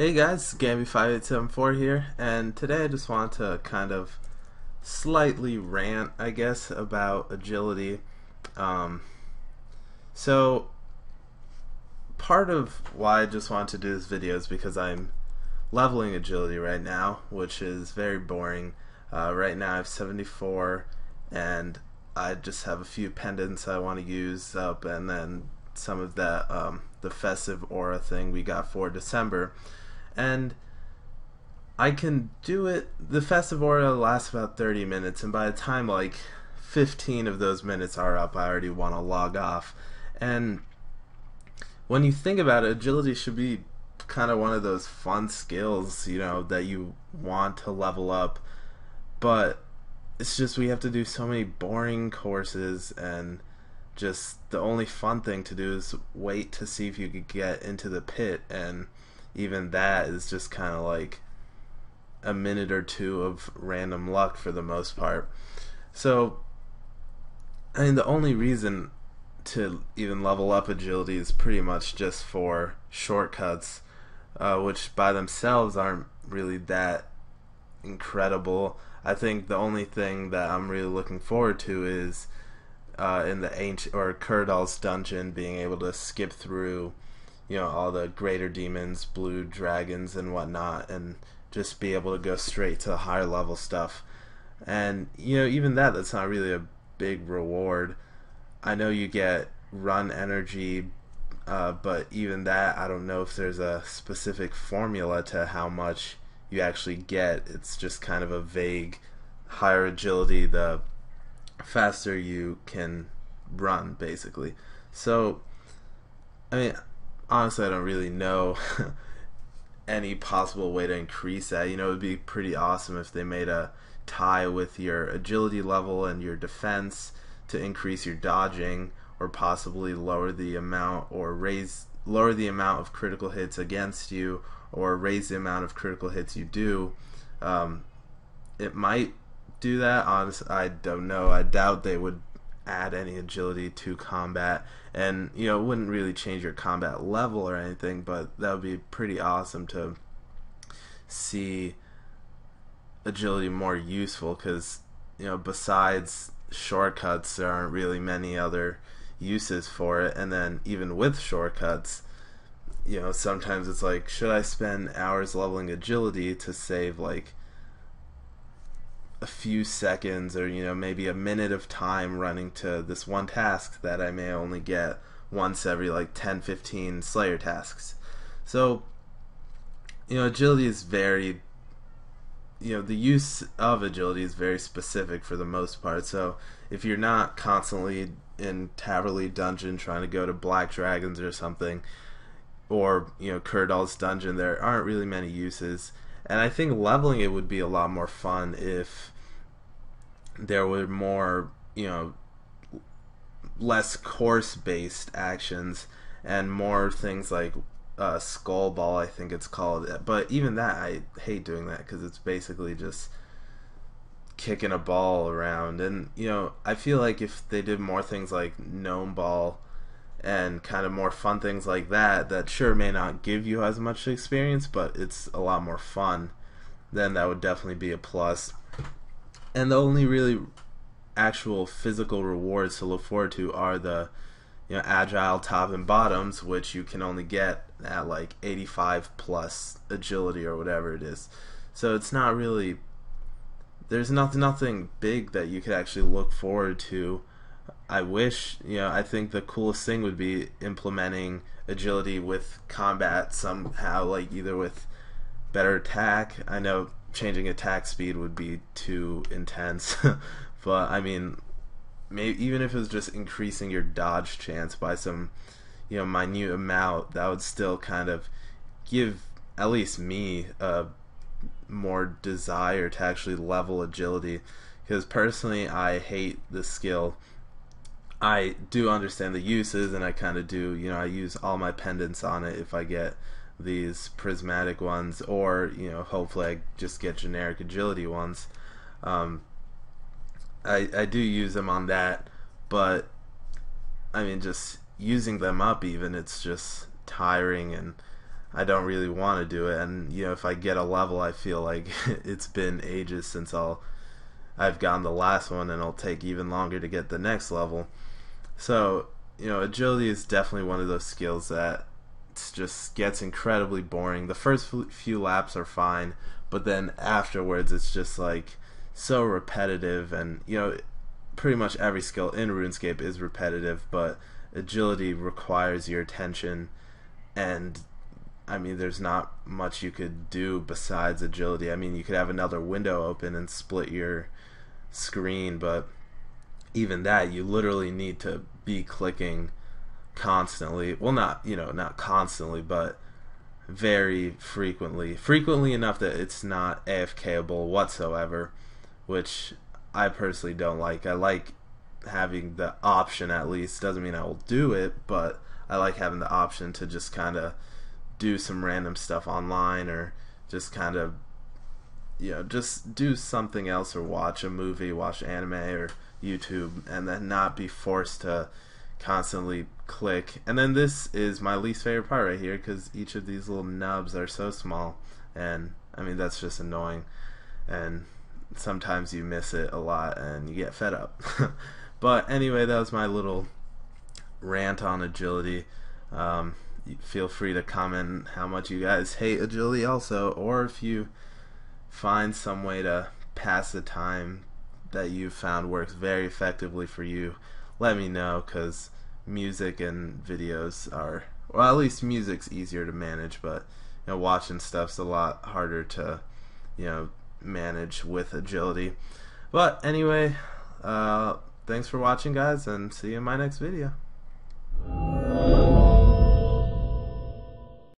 Hey guys, Gamby5874 here, and today I just want to kind of slightly rant, I guess, about agility. Um, so, part of why I just want to do this video is because I'm leveling agility right now, which is very boring. Right now I have 74, and I just have a few pendants I want to use up, and then some of that, the festive aura thing we got for December. And I can do it. The festive aura lasts about 30 minutes, and by the time like 15 of those minutes are up, I already want to log off. And when you think about it, agility should be kind of one of those fun skills, that you want to level up. But it's just we have to do so many boring courses, and just the only fun thing to do is wait to see if you could get into the pit, and even that is just kind of like a minute or two of random luck for the most part. So, I mean, the only reason to even level up agility is pretty much just for shortcuts, which by themselves aren't really that incredible. I think the only thing that I'm really looking forward to is in the ancient or Kurdal's dungeon, being able to skip through, all the greater demons, blue dragons, and whatnot, and just be able to go straight to higher level stuff. And even that's not really a big reward. I know you get run energy, but even that, I don't know if there's a specific formula to how much you actually get. It's just kind of a vague higher agility, the faster you can run, basically. So, I mean, honestly, I don't really know any possible way to increase that. It would be pretty awesome if they made a tie with your agility level and your defense to increase your dodging, or possibly lower the amount of critical hits against you, or raise the amount of critical hits you do. It might do that. Honestly, I don't know. I doubt they would add any agility to combat, and it wouldn't really change your combat level or anything, but that would be pretty awesome to see agility more useful, because besides shortcuts, there aren't really many other uses for it. And then even with shortcuts, sometimes it's like, should I spend hours leveling agility to save like a few seconds, or maybe a minute of time running to this one task that I may only get once every like 10-15 Slayer tasks. So agility is very, the use of agility is very specific for the most part. So if you're not constantly in Taverley Dungeon trying to go to Black Dragons or something, or Kurdal's Dungeon, there aren't really many uses. And I think leveling it would be a lot more fun if there were more, less course-based actions, and more things like Skull Ball, I think it's called. But even that, I hate doing that, because it's basically just kicking a ball around. And I feel like if they did more things like Gnome Ball and kind of more fun things like that, that sure may not give you as much experience, but it's a lot more fun, then that would definitely be a plus. And the only really actual physical rewards to look forward to are the agile top and bottoms, which you can only get at like 85 plus agility or whatever it is. So it's not really, there's nothing big that you could actually look forward to. I wish, I think the coolest thing would be implementing agility with combat somehow, like either with better attack. I know changing attack speed would be too intense, but I mean, maybe even if it was just increasing your dodge chance by some minute amount, that would still kind of give at least me a more desire to actually level agility, because personally I hate the skill. I do understand the uses, and I kind of do, I use all my pendants on it if I get these prismatic ones, or hopefully I just get generic agility ones. I do use them on that, but I mean, just using them up, even, it's just tiring, and I don't really want to do it. And you know, if I get a level, I feel like it's been ages since I've gotten the last one, and it'll take even longer to get the next level. So you know, agility is definitely one of those skills that just gets incredibly boring. The first few laps are fine, but then afterwards it's just like so repetitive. And you know, pretty much every skill in RuneScape is repetitive, but agility requires your attention. And I mean, there's not much you could do besides agility. I mean, you could have another window open and split your screen, but even that, you literally need to be clicking constantly. Well, not, you know, not constantly, but very frequently enough that it's not AFKable whatsoever, which I personally don't like. I like having the option, at least. Doesn't mean I will do it, but I like having the option to just kind of do some random stuff online, or just kind of, you know, just do something else, or watch a movie, watch anime or YouTube, and then not be forced to constantly click. And then this is my least favorite part right here, because each of these little nubs are so small, and I mean, that's just annoying, and sometimes you miss it a lot and you get fed up. But anyway, that was my little rant on agility. Feel free to comment how much you guys hate agility also, or if you find some way to pass the time that you've found works very effectively for you. Let me know, because music and videos are, well, at least music's easier to manage, but you know, watching stuff's a lot harder to, you know, manage with agility. But anyway, thanks for watching, guys, and see you in my next video.